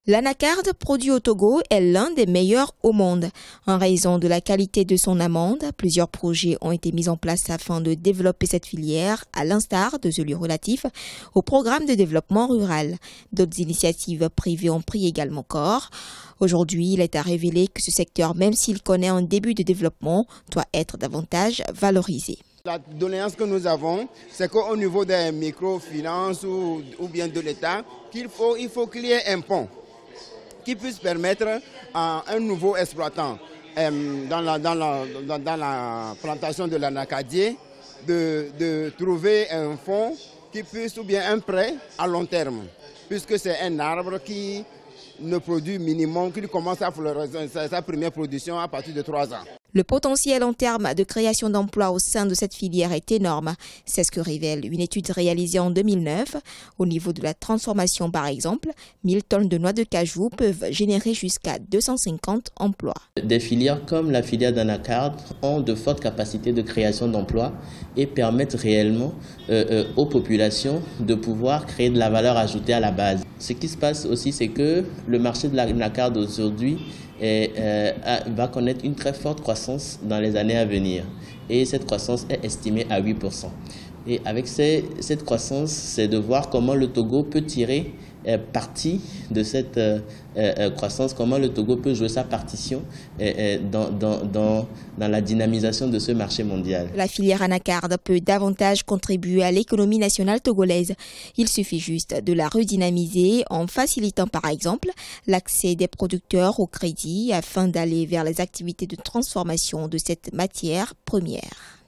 L'anacarde produit au Togo est l'un des meilleurs au monde. En raison de la qualité de son amande, plusieurs projets ont été mis en place afin de développer cette filière, à l'instar de celui relatif au programme de développement rural. D'autres initiatives privées ont pris également corps. Aujourd'hui, il est à révéler que ce secteur, même s'il connaît un début de développement, doit être davantage valorisé. La doléance que nous avons, c'est qu'au niveau des microfinances ou bien de l'État, il faut qu'il y ait un pont qui puisse permettre à un nouveau exploitant dans la plantation de l'anacadier de trouver un fonds qui puisse, ou bien un prêt à long terme, puisque c'est un arbre qui ne produit minimum, qui commence à fleurir sa première production à partir de 3 ans. Le potentiel en termes de création d'emplois au sein de cette filière est énorme. C'est ce que révèle une étude réalisée en 2009. Au niveau de la transformation, par exemple, 1000 tonnes de noix de cajou peuvent générer jusqu'à 250 emplois. Des filières comme la filière d'anacarde ont de fortes capacités de création d'emplois et permettent réellement aux populations de pouvoir créer de la valeur ajoutée à la base. Ce qui se passe aussi, c'est que le marché de l'anacarde aujourd'hui va connaître une très forte croissance dans les années à venir. Et cette croissance est estimée à 8%. Et avec cette croissance, c'est de voir comment le Togo peut tirer parti de cette croissance, comment le Togo peut jouer sa partition dans la dynamisation de ce marché mondial. La filière anacarde peut davantage contribuer à l'économie nationale togolaise. Il suffit juste de la redynamiser en facilitant par exemple l'accès des producteurs au crédit afin d'aller vers les activités de transformation de cette matière première.